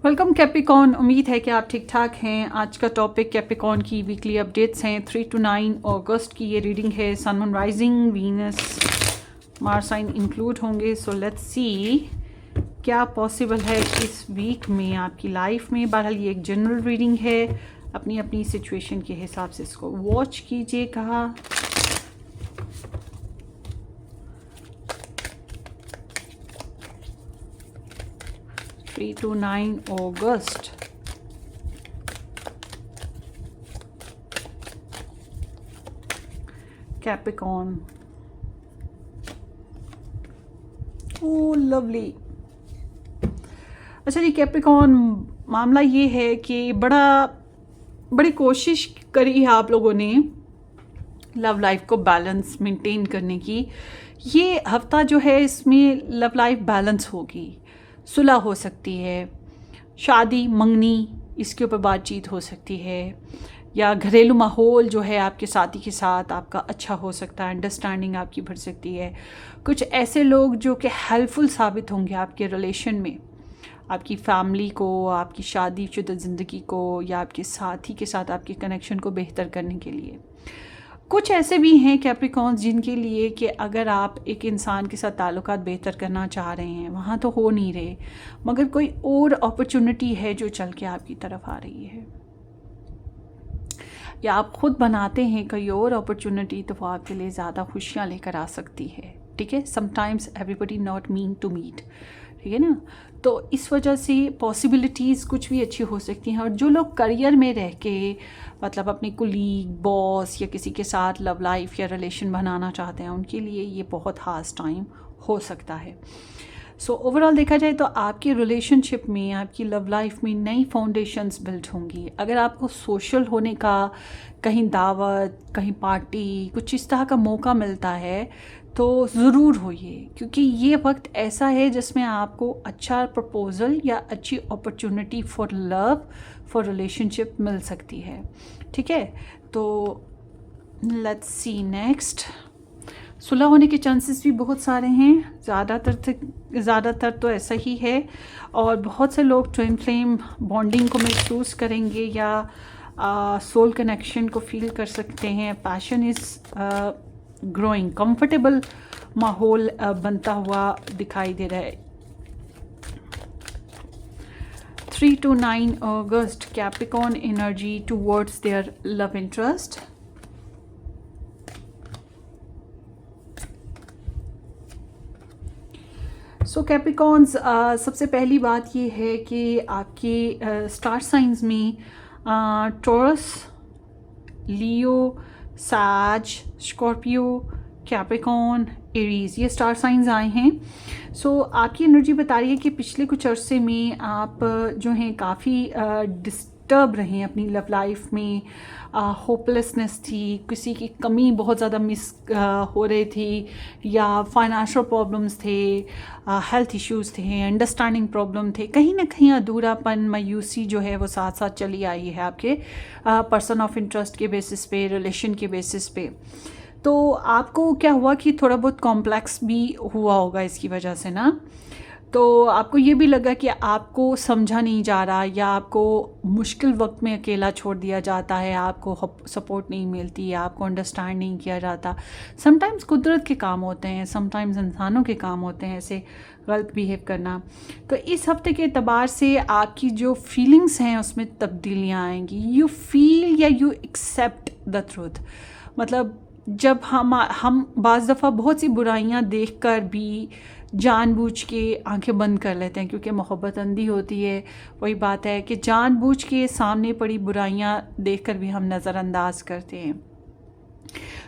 Welcome Capricorn. उम्मीद है कि आप ठीक ठाक हैं। आज का टॉपिक कैप्रिकॉन की वीकली अपडेट्स हैं। 3 to 9 अगस्त की ये रीडिंग है। Sun moon rising Venus Mars sign include होंगे। सो लेट्स सी क्या पॉसिबल है इस वीक में आपकी लाइफ में। बहरहाल ये एक जनरल रीडिंग है, अपनी अपनी सिचुएशन के हिसाब से इसको वॉच कीजिएगा। 3 to 9 August. Capricorn. Oh, lovely. अच्छा जी, कैप्रिकॉन मामला ये है कि बड़ी कोशिश करी है आप लोगों ने लव लाइफ को बैलेंस मेंटेन करने की। ये हफ्ता जो है इसमें लव लाइफ बैलेंस होगी, सुलह हो सकती है, शादी मंगनी इसके ऊपर बातचीत हो सकती है, या घरेलू माहौल जो है आपके साथी के साथ आपका अच्छा हो सकता है, अंडरस्टैंडिंग आपकी बढ़ सकती है। कुछ ऐसे लोग जो कि हेल्पफुल साबित होंगे आपके रिलेशन में, आपकी फैमिली को, आपकी शादीशुदा ज़िंदगी को, या आपके साथी के साथ आपके कनेक्शन को बेहतर करने के लिए। कुछ ऐसे भी हैं कैप्रिकॉन्स जिनके लिए कि अगर आप एक इंसान के साथ ताल्लुकात बेहतर करना चाह रहे हैं, वहाँ तो हो नहीं रहे, मगर कोई और अपॉर्चुनिटी है जो चल के आपकी तरफ आ रही है, या आप खुद बनाते हैं कोई और अपॉर्चुनिटी, तो वो आपके लिए ज़्यादा खुशियाँ लेकर आ सकती है। ठीक है, sometimes everybody not mean to meet, ठीक है ना। तो इस वजह से पॉसिबिलिटीज़ कुछ भी अच्छी हो सकती हैं। और जो लोग करियर में रह के मतलब अपने कुलीग, बॉस या किसी के साथ लव लाइफ या रिलेशन बनाना चाहते हैं, उनके लिए ये बहुत खास टाइम हो सकता है। सो ओवरऑल देखा जाए तो आपकी रिलेशनशिप में, आपकी लव लाइफ में नई फाउंडेशंस बिल्ड होंगी। अगर आपको सोशल होने का, कहीं दावत, कहीं पार्टी, कुछ इस तरह का मौका मिलता है तो ज़रूर होइए, क्योंकि ये वक्त ऐसा है जिसमें आपको अच्छा प्रपोज़ल या अच्छी opportunity for love, for relationship मिल सकती है। ठीक है, तो लेट्स सी नेक्स्ट। सुलह होने के चांसेस भी बहुत सारे हैं, ज़्यादातर तो ऐसा ही है। और बहुत से लोग ट्विन फ्लेम बॉन्डिंग को महसूस करेंगे, या सोल कनेक्शन को फील कर सकते हैं। पैशन इज़ ग्रोइंग, कंफर्टेबल माहौल बनता हुआ दिखाई दे रहा है। 3 to 9 August Capricorn energy towards their love interest. So Capricorns, सबसे पहली बात ये है कि आपके स्टार साइंस में टॉरस, लियो, साज, स्कॉर्पियो, कैप्रिकॉर्न, एरीज, ये स्टार साइंस आए हैं। सो आपकी एनर्जी बता रही है कि पिछले कुछ अरसे में आप जो हैं काफ़ी डिस्टर्ब रहे हैं अपनी लव लाइफ में। होपलेसनेस थी, किसी की कमी बहुत ज़्यादा मिस हो रही थी, या फाइनेंशियल प्रॉब्लम्स थे, हेल्थ इश्यूज़ थे, अंडरस्टैंडिंग प्रॉब्लम थे, कहीं ना कहीं अधूरापन, मायूसी जो है वो साथ साथ चली आई है आपके पर्सन ऑफ इंटरेस्ट के बेसिस पे, रिलेशन के बेसिस पे। तो आपको क्या हुआ कि थोड़ा बहुत कॉम्प्लेक्स भी हुआ होगा इसकी वजह से ना। तो आपको ये भी लगा कि आपको समझा नहीं जा रहा, या आपको मुश्किल वक्त में अकेला छोड़ दिया जाता है, आपको सपोर्ट नहीं मिलती, आपको अंडरस्टैंड नहीं किया जाता। समटाइम्स कुदरत के काम होते हैं, समटाइम्स इंसानों के काम होते हैं ऐसे गलत बिहेव करना। तो इस हफ्ते के एतबार से आपकी जो फीलिंग्स हैं उसमें तब्दीलियाँ आएंगी। यू फील या यू एक्सेप्ट द ट्रूथ। मतलब जब हम बाज़ दफ़ा बहुत सी बुराइयां देखकर भी जानबूझ के आंखें बंद कर लेते हैं, क्योंकि मोहब्बत अंधी होती है। वही बात है कि जानबूझ के सामने पड़ी बुराइयां देखकर भी हम नज़रअंदाज करते हैं।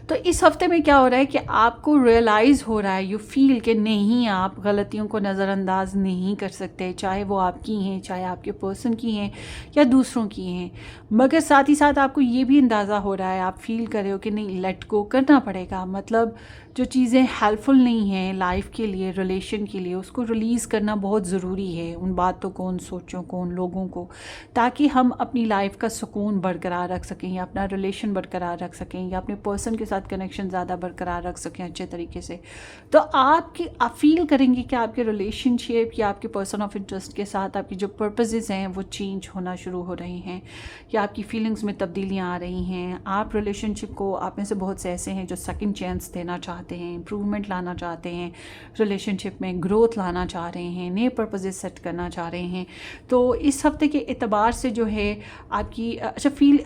तो इस हफ्ते में क्या हो रहा है कि आपको रियलाइज़ हो रहा है, यू फील कि नहीं, आप गलतियों को नज़रअंदाज नहीं कर सकते, चाहे वो आपकी हैं, चाहे आपके पर्सन की हैं, या दूसरों की हैं। मगर साथ ही साथ आपको ये भी अंदाज़ा हो रहा है, आप फील कर रहे हो कि नहीं, लेट गो करना पड़ेगा। मतलब जो चीज़ें हेल्पफुल नहीं हैं लाइफ के लिए, रिलेशन के लिए, उसको रिलीज़ करना बहुत ज़रूरी है, उन बातों को, उन सोचों को, उन लोगों को, ताकि हम अपनी लाइफ का सुकून बरकरार रख सकें, या अपना रिलेशन बरकरार रख सकें, या अपने पर्सन के साथ कनेक्शन ज़्यादा बरकरार रख सकें अच्छे तरीके से। तो आप फील करेंगे कि आपके रिलेशनशिप या आपके पर्सन ऑफ इंटरेस्ट के साथ आपकी जो पर्पसेस हैं वो चेंज होना शुरू हो रहे हैं, या आपकी फीलिंग्स में तब्दीलियाँ आ रही हैं। आप रिलेशनशिप को, आप में से बहुत से ऐसे हैं जो सेकंड चांस देना चाहते हैं, इम्प्रूवमेंट लाना चाहते हैं, रिलेशनशिप में ग्रोथ लाना चाह रहे हैं, नए पर्पसेस सेट करना चाह रहे हैं। तो इस हफ्ते के एतबार से जो है आपकी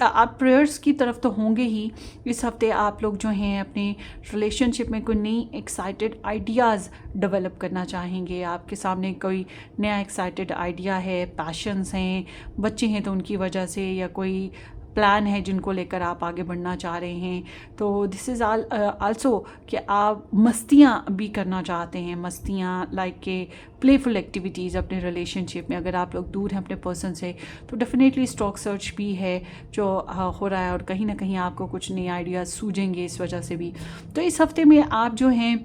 आप प्रेयर्स की तरफ तो होंगे ही। इस हफ्ते आप लोग जो हैं अपने रिलेशनशिप में कोई नई एक्साइटेड आइडियाज़ डेवलप करना चाहेंगे। आपके सामने कोई नया एक्साइटेड आइडिया है, पैशंस हैं, बच्चे हैं तो उनकी वजह से, या कोई प्लान है जिनको लेकर आप आगे बढ़ना चाह रहे हैं। तो दिस इज़ आल्सो कि आप मस्तियाँ भी करना चाहते हैं, मस्तियाँ लाइक के प्लेफुल एक्टिविटीज़ अपने रिलेशनशिप में। अगर आप लोग दूर हैं अपने पर्सन से तो डेफिनेटली स्टॉक सर्च भी है जो हो रहा है, और कहीं ना कहीं आपको कुछ नए आइडियाज़ सूझेंगे इस वजह से भी। तो इस हफ्ते में आप जो हैं,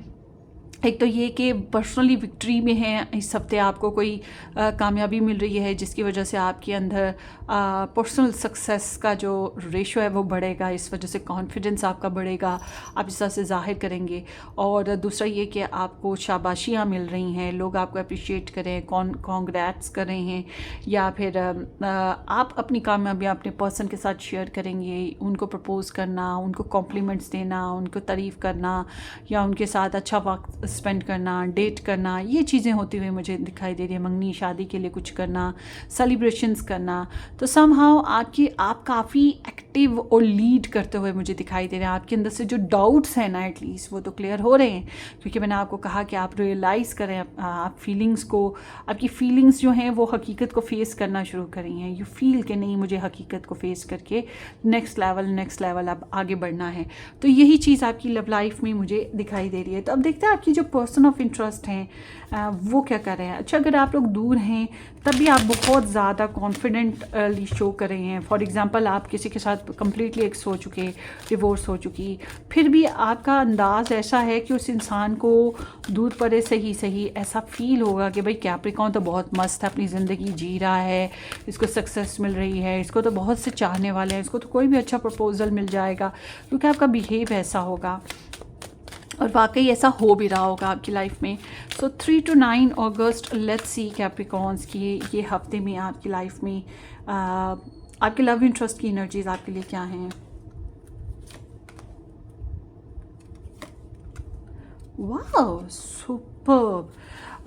एक तो ये कि पर्सनली विक्ट्री में है, इस हफ्ते आपको कोई कामयाबी मिल रही है जिसकी वजह से आपके अंदर पर्सनल सक्सेस का जो रेशो है वो बढ़ेगा, इस वजह से कॉन्फिडेंस आपका बढ़ेगा, आप इस तरह से जाहिर करेंगे। और दूसरा ये कि आपको शाबाशियाँ मिल रही हैं, लोग आपको अप्रिशिएट करें, कॉन्ग्रेट्स कर रहे हैं, या फिर आप अपनी कामयाबियाँ अपने पर्सन के साथ शेयर करेंगे, उनको प्रपोज़ करना, उनको कॉम्प्लीमेंट्स देना, उनको तारीफ़ करना, या उनके साथ अच्छा वक्त स्पेंड करना, डेट करना, ये चीज़ें होती हुई मुझे दिखाई दे रही है। मंगनी शादी के लिए कुछ करना, सेलिब्रेशंस करना। तो समहाउ आप काफ़ी एक्टिव और लीड करते हुए मुझे दिखाई दे रहे हैं। आपके अंदर से जो डाउट्स हैं ना, एटलीस्ट वो तो क्लियर हो रहे हैं, क्योंकि मैंने आपको कहा कि आप रियलाइज़ करें आप फीलिंग्स को, आपकी फीलिंग्स जो हैं वो हकीकत को फेस करना शुरू करी हैं। यू फील कि नहीं, मुझे हकीकत को फेस करके नेक्स्ट लेवल अब आगे बढ़ना है। तो यही चीज़ आपकी लव लाइफ में मुझे दिखाई दे रही है। तो अब देखते हैं आपकी जो पर्सन ऑफ इंटरेस्ट हैं वो क्या कर रहे हैं। अच्छा, अगर आप लोग दूर हैं तब भी आप बहुत ज़्यादा कॉन्फिडेंटली शो कर रहे हैं। फॉर एग्जांपल, आप किसी के साथ कंप्लीटली एक्स हो चुके, डिवोर्स हो चुकी, फिर भी आपका अंदाज़ ऐसा है कि उस इंसान को दूर पड़े सही ऐसा फील होगा कि भाई कैप्रिकॉर्न तो बहुत मस्त है, अपनी ज़िंदगी जी रहा है, इसको सक्सेस मिल रही है, इसको तो बहुत से चाहने वाले हैं, इसको तो कोई भी अच्छा प्रपोजल मिल जाएगा, क्योंकि आपका बिहेव ऐसा होगा और वाकई ऐसा हो भी रहा होगा आपकी लाइफ में। सो 3 to 9 August, let's see Capricorns की ये हफ्ते में आपकी लाइफ में आपके लव इंटरेस्ट की एनर्जीज आपके लिए क्या हैं। Wow, superb.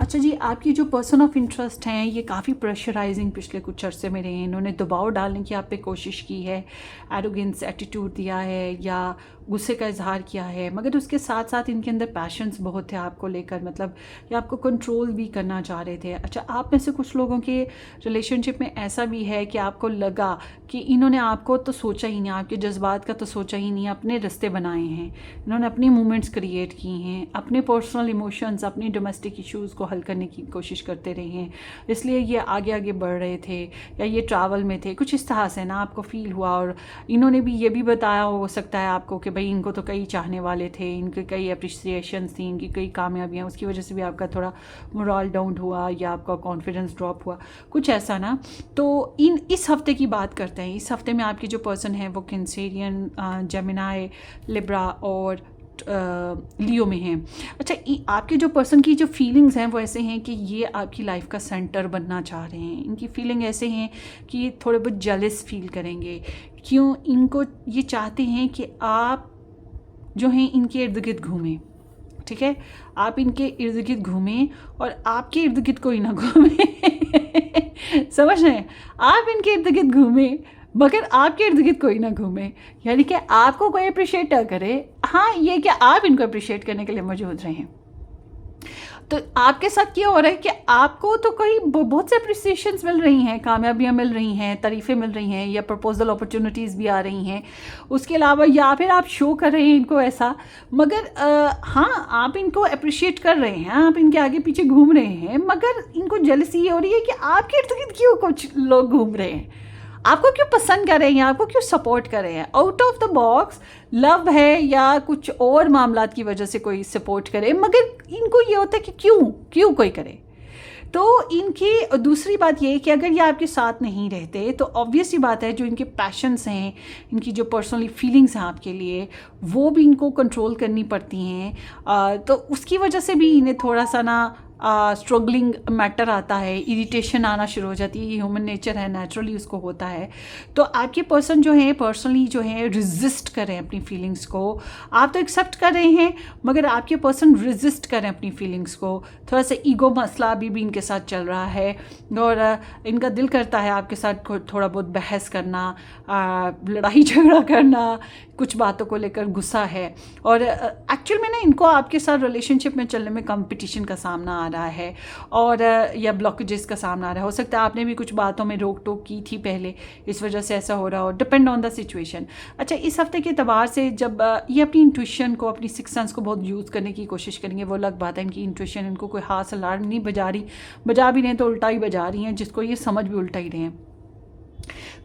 अच्छा जी, आपकी जो पर्सन ऑफ इंटरेस्ट हैं ये काफ़ी प्रेशराइजिंग पिछले कुछ अरसे में रहे हैं। इन्होंने दबाव डालने की आप पे कोशिश की है, एरोगेंस एटीट्यूड दिया है, या गुस्से का इजहार किया है, मगर उसके साथ साथ इनके अंदर पैशंस बहुत थे आपको लेकर, मतलब ये आपको कंट्रोल भी करना चाह रहे थे। अच्छा, आप में से कुछ लोगों के रिलेशनशिप में ऐसा भी है कि आपको लगा कि इन्होंने आपको तो सोचा ही नहीं, आपके जज्बात का तो सोचा ही नहीं, अपने रास्ते बनाए हैं, इन्होंने अपनी मूवमेंट्स क्रिएट की हैं, अपने पर्सनल इमोशंस, अपनी डोमेस्टिक इश्यूज़ को हल करने की कोशिश करते रहे हैं, इसलिए ये आगे आगे बढ़ रहे थे, या ये ट्रैवल में थे, कुछ इस तरह से ना आपको फील हुआ। और इन्होंने भी ये भी बताया हो सकता है आपको कि भाई इनको तो कई चाहने वाले थे, इनके कई अप्रिसिएशंस थी, इनकी कई कामयाबियाँ, उसकी वजह से भी आपका थोड़ा मोरल डाउन हुआ, या आपका कॉन्फिडेंस ड्रॉप हुआ, कुछ ऐसा ना। तो इस हफ्ते की बात करते हैं। इस हफ्ते में आपकी जो पर्सन है वो कैंसेरियन, जेमिनाई, लिब्रा और लियो में हैं। अच्छा, आपके जो पर्सन की जो फीलिंग्स हैं वो ऐसे हैं कि ये आपकी लाइफ का सेंटर बनना चाह रहे हैं। इनकी फीलिंग ऐसे हैं कि थोड़े बहुत जेलस फील करेंगे। क्यों? इनको ये चाहते हैं कि आप जो हैं इनके इर्द गिर्द घूमें, ठीक है, आप इनके इर्द गिर्द घूमें और आपके इर्द गिर्द कोई ना घूमे समझ रहे हैं? आप इनके इर्द गिर्द घूमें मगर आपके इर्द गिर्द कोई ना घूमे, यानी कि आपको कोई अप्रिशिएट ना करे, हाँ ये कि आप इनको अप्रिशिएट करने के लिए मौजूद रहें। तो आपके साथ क्या हो रहा है कि आपको तो कोई बहुत से अप्रिसिएशंस मिल रही हैं, कामयाबियाँ मिल रही हैं, तारीफ़ें मिल रही हैं, या प्रपोजल अपॉर्चुनिटीज़ भी आ रही हैं। उसके अलावा या फिर आप शो कर रहे हैं इनको ऐसा, मगर हाँ आप इनको अप्रिशिएट कर रहे हैं, आप इनके आगे पीछे घूम रहे हैं, मगर इनको जेलसी ये हो रही है कि आपके इर्द गिर्द क्यों कुछ लोग घूम रहे हैं, आपको क्यों पसंद कर रहे हैं, आपको क्यों सपोर्ट कर रहे हैं। Out of the box love है या कुछ और मामलात की वजह से कोई सपोर्ट करे, मगर इनको ये होता है कि क्यों कोई करे। तो इनकी दूसरी बात ये है कि अगर ये आपके साथ नहीं रहते तो ऑब्वियस ही बात है जो इनके पैशंस हैं, इनकी जो पर्सनली फीलिंग्स हैं आपके लिए, वो भी इनको कंट्रोल करनी पड़ती हैं। तो उसकी वजह से भी इन्हें थोड़ा सा ना स्ट्रगलिंग मैटर आता है, इरिटेशन आना शुरू हो जाती है। ये ह्यूमन नेचर है, नेचुरली उसको होता है। तो आपके पर्सन जो है पर्सनली जो है रेजिस्ट कर रहे हैं अपनी फीलिंग्स को। आप तो एक्सेप्ट कर रहे हैं मगर आपके पर्सन रेजिस्ट कर रहे हैं अपनी फीलिंग्स को। थोड़ा सा ईगो मसला अभी भी इनके साथ चल रहा है और इनका दिल करता है आपके साथ थोड़ा बहुत बहस करना, लड़ाई झगड़ा करना, कुछ बातों को लेकर गुस्सा है। और एक्चुअल में ना इनको आपके साथ रिलेशनशिप में चलने में कंपटीशन का सामना आ रहा है और या ब्लॉकेजेस का सामना आ रहा है। हो सकता है आपने भी कुछ बातों में रोक टोक की थी पहले, इस वजह से ऐसा हो रहा हो, डिपेंड ऑन द सिचुएशन। अच्छा, इस हफ्ते के एतबार से जब ये अपनी इंट्यूशन को, अपनी सिक्स सेंस को बहुत यूज़ करने की कोशिश करेंगे, वो अलग बात है। इनकी इंट्यूशन इनको कोई खास अलार्म नहीं बजा रही, बजा भी नहीं तो उल्टा ही बजा रही हैं, जिसको ये समझ भी उल्टा ही रहे हैं।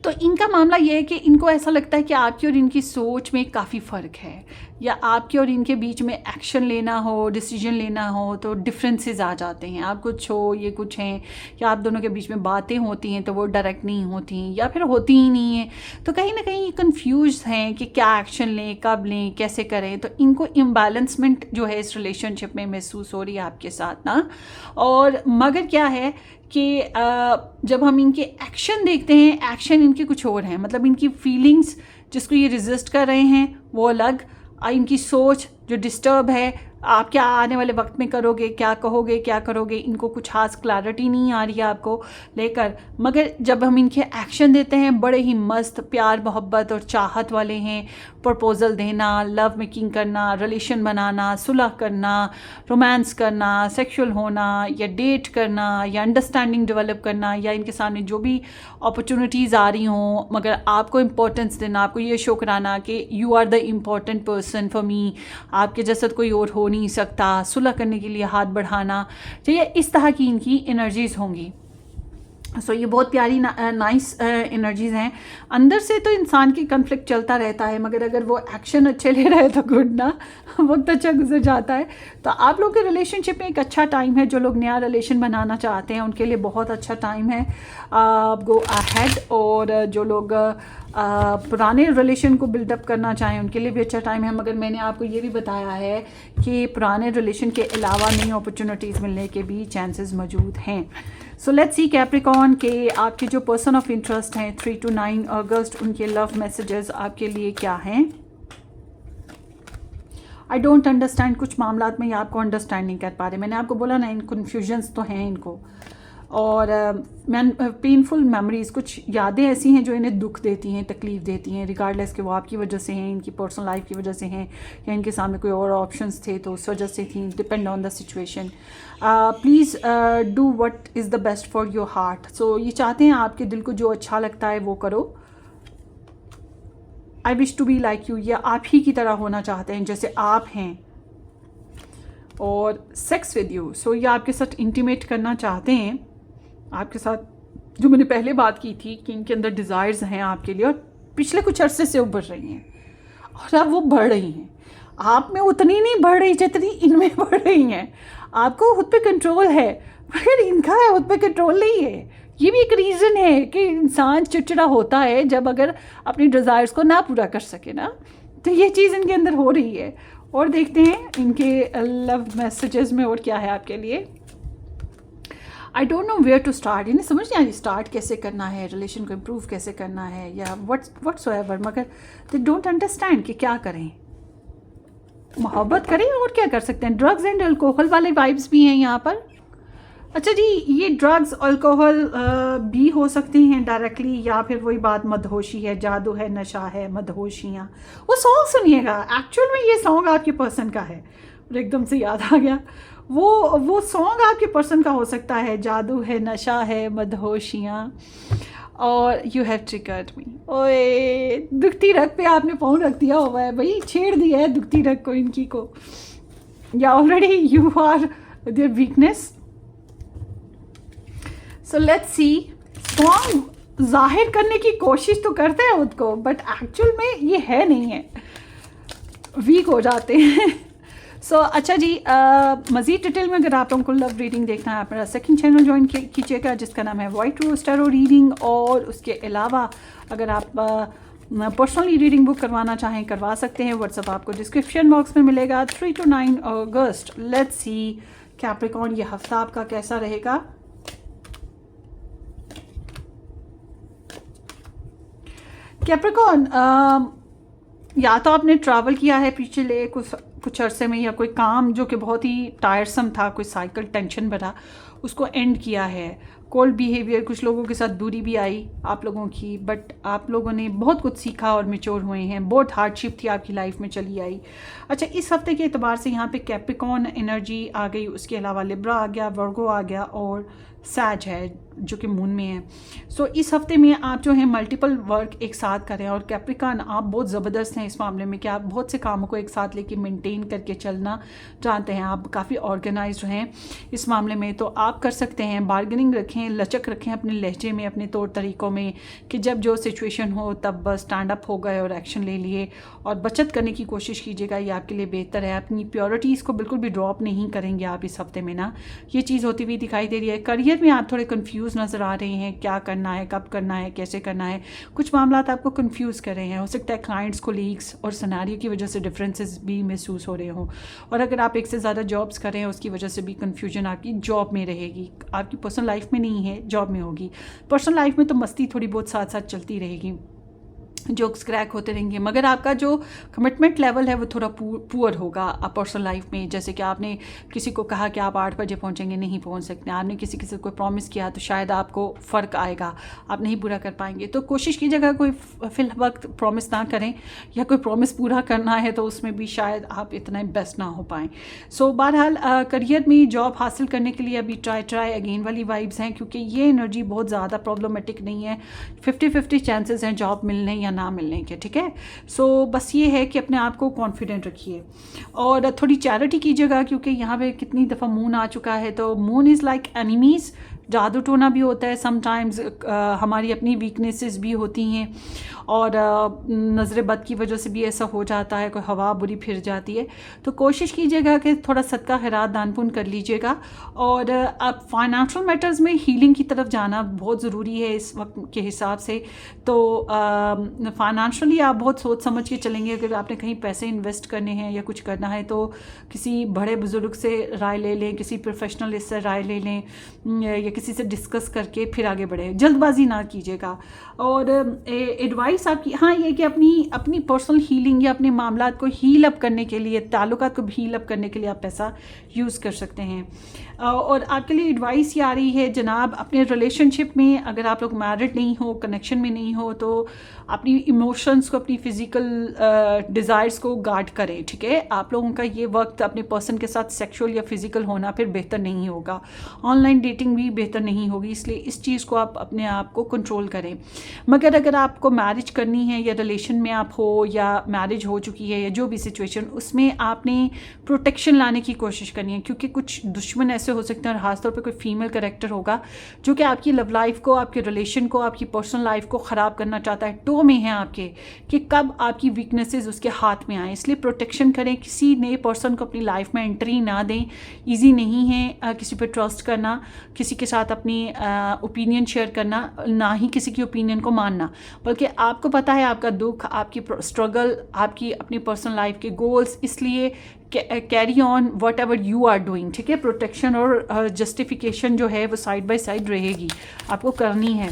तो इनका मामला ये है कि इनको ऐसा लगता है कि आपकी और इनकी सोच में काफ़ी फ़र्क है, या आपके और इनके बीच में एक्शन लेना हो, डिसीजन लेना हो तो डिफरेंसेस आ जाते हैं। आप कुछ हो, ये कुछ हैं, या आप दोनों के बीच में बातें होती हैं तो वो डायरेक्ट नहीं होती या फिर होती ही नहीं है। तो कहीं ना कहीं ये कन्फ्यूज हैं कि क्या एक्शन लें, कब लें, कैसे करें। तो इनको इम्बैलेंसमेंट जो है इस रिलेशनशिप में महसूस हो रही है आपके साथ ना। और मगर क्या है कि जब हम इनके एक्शन देखते हैं, एक्शन इनके कुछ और हैं। मतलब इनकी फीलिंग्स जिसको ये रेजिस्ट कर रहे हैं वो अलग, इनकी सोच जो डिस्टर्ब है, आप क्या आने वाले वक्त में करोगे, क्या कहोगे, क्या करोगे, इनको कुछ खास क्लैरिटी नहीं आ रही है आपको लेकर। मगर जब हम इनके एक्शन देते हैं बड़े ही मस्त प्यार मोहब्बत और चाहत वाले हैं। प्रपोजल देना, लव मेकिंग करना, रिलेशन बनाना, सुलह करना, रोमांस करना, सेक्सुअल होना या डेट करना या अंडरस्टैंडिंग डेवलप करना, या इनके सामने जो भी अपॉर्चुनिटीज़ आ रही हों मगर आपको इम्पोर्टेंस देना, आपको ये शो कराना कि you are the important person for me, आपके जैसा कोई और हो नहीं सकता, सुलह करने के लिए हाथ बढ़ाना। तो ये इस तरह की इनकी एनर्जीज़ होंगी। सो ये बहुत प्यारी नाइस एनर्जीज़ हैं। अंदर से तो इंसान की कन्फ्लिक्ट चलता रहता है, मगर अगर वो एक्शन अच्छे ले रहे हैं तो गुड ना, वक्त अच्छा गुजर जाता है। तो आप लोग के रिलेशनशिप में एक अच्छा टाइम है। जो लोग नया रिलेशन बनाना चाहते हैं उनके लिए बहुत अच्छा टाइम है, गो अहेड। और जो लोग पुराने रिलेशन को बिल्डअप करना चाहें उनके लिए भी अच्छा टाइम है। मगर मैंने आपको ये भी बताया है कि पुराने रिलेशन के अलावा नई अपॉर्चुनिटीज़ मिलने के भी चांसेस मौजूद हैं। सो लेट्स सी कैप्रिकॉर्न के आपके जो पर्सन ऑफ इंटरेस्ट हैं 3 to 9 अगस्त, उनके लव मैसेजेस आपके लिए क्या हैं। आई डोंट अंडरस्टैंड, कुछ मामलात में ये आपको अंडरस्टैंड नहीं कर पा रहे। मैंने आपको बोला ना, इन कन्फ्यूजन्स तो हैं इनको। और पेनफुल मेमोरीज़, कुछ यादें ऐसी हैं जो इन्हें दुख देती हैं, तकलीफ़ देती हैं, रिगार्डलेस कि वो आपकी वजह से हैं, इनकी पर्सनल लाइफ की वजह से हैं, या इनके सामने कोई और ऑप्शंस थे तो उस वजह से थी। Depend on the situation. Please do what is the best for your heart. So ये चाहते हैं आपके दिल को जो अच्छा लगता है वो करो। I wish to be like you, या आप ही की तरह होना चाहते हैं जैसे आप हैं। और सेक्स विद यू, सो ये आपके साथ इंटीमेट करना चाहते हैं आपके साथ। जो मैंने पहले बात की थी कि इनके अंदर डिज़ायर्स हैं आपके लिए और पिछले कुछ अरसे से उभर रही हैं और अब वो बढ़ रही हैं। आप में उतनी नहीं बढ़ रही जितनी इनमें बढ़ रही हैं। आपको खुद पे कंट्रोल है मगर इनका खुद पे कंट्रोल नहीं है। ये भी एक रीज़न है कि इंसान चिड़चिड़ा होता है जब अगर अपनी डिज़ायर्स को ना पूरा कर सके ना। तो ये चीज़ इनके अंदर हो रही है। और देखते हैं इनके लव मैसेजेस में और क्या है आपके लिए। I don't know where to start, इन्हें समझ नहीं आ रही स्टार्ट कैसे करना है, रिलेशन को इम्प्रूव कैसे करना है या व्हाट्सएवर। मगर दे डोंट अंडरस्टैंड कि क्या करें। मोहब्बत करें और क्या कर सकते हैं। ड्रग्स एंड अल्कोहल वाले वाइब्स भी हैं यहाँ पर। अच्छा जी, ये ड्रग्स अल्कोहल भी हो सकते हैं डायरेक्टली, या फिर वही बात मदहोशी है, जादू है, नशा है, मदहोशियाँ। वो सॉन्ग सुनिएगा, एक्चुअल में ये सॉन्ग आपके पर्सन का है। और एकदम से याद आ गया, वो सॉन्ग आपके पर्सन का हो सकता है। जादू है, नशा है, मदहोशियाँ और यू हैव ट्रिगर्ड मी। ओए, दुखती रग पे आपने फ़ोन रख दिया हुआ है भाई, छेड़ दिया है दुखती रग को इनकी को, या already you are their weakness. So let's see, strong जाहिर करने की कोशिश तो करते हैं खुद को, बट एक्चुअल में ये है नहीं है, वीक हो जाते हैं। सो अच्छा जी, मज़ीद डिटेल में अगर आप लोगों को लव रीडिंग देखना है, आप मेरा सेकंड चैनल ज्वाइन कीजिएगा जिसका नाम है वाइट रोज टैरो रीडिंग। और उसके अलावा अगर आप पर्सनली रीडिंग बुक करवाना चाहें करवा सकते हैं, व्हाट्सअप आपको डिस्क्रिप्शन बॉक्स में मिलेगा। 3 to 9 August, let's see Capricorn ये हफ्ता आपका कैसा रहेगा। कैप्रिकॉर्न, या तो आपने ट्रैवल किया है पिछले कुछ अरसे में, या कोई काम जो कि बहुत ही टायरसम था, कोई साइकिल टेंशन भरा, उसको एंड किया है। कोल्ड बिहेवियर, कुछ लोगों के साथ दूरी भी आई आप लोगों की, बट आप लोगों ने बहुत कुछ सीखा और मेच्योर हुए हैं। बहुत हार्डशिप थी आपकी लाइफ में, चली आई। अच्छा, इस हफ्ते के एतबार से यहाँ पे कैप्रिकॉर्न एनर्जी आ गई, उसके अलावा लिब्रा आ गया, वर्गो आ गया और सैज है जो कि मून में है। सो इस हफ्ते में आप जो है मल्टीपल वर्क एक साथ करें। और कैप्रिकॉर्न, आप बहुत ज़बरदस्त हैं इस मामले में कि आप बहुत से कामों को एक साथ लेके मेंटेन करके चलना जानते हैं। आप काफ़ी ऑर्गेनाइज्ड हैं इस मामले में, तो आप कर सकते हैं। बार्गेनिंग रखें, लचक रखें अपने लहजे में, अपने तौर तरीक़ों में, कि जब जो सिचुएशन हो तब बस स्टैंड अप हो गए और एक्शन ले लिए। और बचत करने की कोशिश कीजिएगा, ये आपके लिए बेहतर है। अपनी प्योरिटीज़ को बिल्कुल भी ड्रॉप नहीं करेंगे आप इस हफ्ते में ना, ये चीज़ होती हुई दिखाई दे रही है। करियर में आप थोड़े कंफ्यूज नज़र आ रहे हैं, क्या करना है, कब करना है, कैसे करना है। कुछ मामला आपको कंफ्यूज कर रहे हैं। हो सकता है क्लाइंट्स, कोलीग्स और सिनेरियो की वजह से डिफरेंसेस भी महसूस हो रहे हों। और अगर आप एक से ज़्यादा जॉब्स कर रहे हैं, उसकी वजह से भी कन्फ्यूजन आपकी जॉब में रहेगी। आपकी पर्सनल लाइफ में नहीं है, जॉब में होगी। पर्सनल लाइफ में तो मस्ती थोड़ी बहुत साथ साथ चलती रहेगी, जोक्स क्रैक होते रहेंगे, मगर आपका जो कमिटमेंट लेवल है वो थोड़ा पुअर होगा आप पर्सनल लाइफ में। जैसे कि आपने किसी को कहा कि आप 8 बजे पहुंचेंगे, नहीं पहुंच सकते। आपने किसी से कोई प्रॉमिस किया तो शायद आपको फ़र्क आएगा, आप नहीं पूरा कर पाएंगे। तो कोशिश कीजिएगा कोई फिल वक्त प्रॉमिस ना करें, या कोई प्रॉमिस पूरा करना है तो उसमें भी शायद आप इतना बेस्ट ना हो पाएँ। सो बहरहाल करियर में जॉब हासिल करने के लिए अभी ट्राई अगेन वाली वाइब्स हैं, क्योंकि ये एनर्जी बहुत ज़्यादा प्रॉब्लमेटिक नहीं है। 50-50 चांसेस हैं जॉब मिलने या ना मिलने के, ठीक है। सो बस ये है कि अपने आप को कॉन्फिडेंट रखिए और थोड़ी चैरिटी कीजिएगा, क्योंकि यहाँ पे कितनी दफ़ा मून आ चुका है। तो मून इज़ लाइक एनिमीज़, जादू टोना भी होता है समटाइम्स, हमारी अपनी वीकनेसेस भी होती हैं, और नज़र बद की वजह से भी ऐसा हो जाता है, कोई हवा बुरी फिर जाती है। तो कोशिश कीजिएगा कि थोड़ा सदका खैरात दान पुण्य कर लीजिएगा। और अब फाइनेंशियल मैटर्स में हीलिंग की तरफ जाना बहुत ज़रूरी है इस वक्त के हिसाब से। तो फाइनेंशियली आप बहुत सोच समझ के चलेंगे। अगर आपने कहीं पैसे इन्वेस्ट करने हैं या कुछ करना है तो किसी बड़े बुज़ुर्ग से राय ले लें, किसी प्रोफेशनलिस्ट से राय ले लें, या किसी से डिस्कस करके फिर आगे बढ़े। जल्दबाजी ना कीजिएगा। और एडवाइस आपकी हाँ ये कि अपनी पर्सनल हीलिंग या अपने मामलात को हील अप करने के लिए, ताल्लुकात को हील अप करने के लिए आप पैसा यूज़ कर सकते हैं। और आपके लिए एडवाइस ये आ रही है जनाब, अपने रिलेशनशिप में अगर आप लोग मैरिड नहीं हो, कनेक्शन में नहीं हो, तो अपनी इमोशंस को, अपनी फ़िज़िकल डिज़ायर्स को गार्ड करें, ठीक है। आप लोगों का ये वक्त अपने पर्सन के साथ सेक्सुअल या फिज़िकल होना फिर बेहतर नहीं होगा। ऑनलाइन डेटिंग भी बेहतर नहीं होगी, इसलिए इस चीज़ को आप अपने आप को कंट्रोल करें। मगर अगर आपको मैरिज करनी है या रिलेशन में आप हो या मैरिज हो चुकी है या जो भी सिचुएशन, उसमें आपने प्रोटेक्शन लाने की कोशिश करनी है, क्योंकि कुछ दुश्मन ऐसे हो सकते हैं, और ख़ासतौर पे कोई फीमेल कैरेक्टर होगा जो कि आपकी लव लाइफ को, आपके रिलेशन को, आपकी पर्सनल लाइफ को ख़राब करना चाहता है। टो में है आपके कि कब आपकी वीकनेसेस उसके हाथ में आए, इसलिए प्रोटेक्शन करें। किसी नए पर्सन को अपनी लाइफ में एंट्री ना दें। ईजी नहीं है किसी पे ट्रस्ट करना, किसी के साथ अपनी ओपिनियन शेयर करना, ना ही किसी की ओपिनियन को मानना, बल्कि आपको पता है आपका दुख, आपकी स्ट्रगल, आपकी अपनी पर्सनल लाइफ के गोल्स, इसलिए carry on whatever you are doing, ठीक है। प्रोटेक्शन और जस्टिफिकेशन जो है वो साइड बाय साइड रहेगी, आपको करनी है,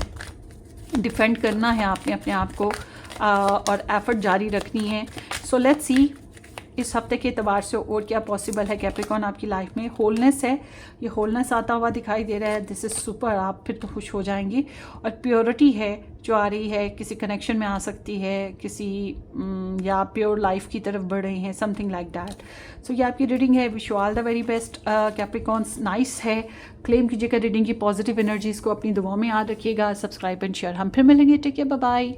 डिफेंड करना है आपने अपने आप को, और एफर्ट जारी रखनी है। सो लेट्स सी इस हफ्ते के एतबार से और क्या पॉसिबल है कैप्रिकॉर्न आपकी लाइफ में। होलनेस है, ये होलनेस आता हुआ दिखाई दे रहा है। दिस इज़ सुपर, आप फिर तो खुश हो जाएंगी। और प्योरिटी है जो आ रही है, किसी कनेक्शन में आ सकती है, किसी या प्योर लाइफ की तरफ बढ़ रही हैं, समथिंग लाइक दैट। सो ये आपकी रीडिंग है। Wish you all the very best Capricorns. Nice है, क्लेम कीजिएगा रीडिंग की पॉजिटिव एनर्जीज़ को, अपनी दुआओं में याद रखिएगा। Subscribe and share. हम फिर मिलेंगे, टेक केयर, बाय बाय।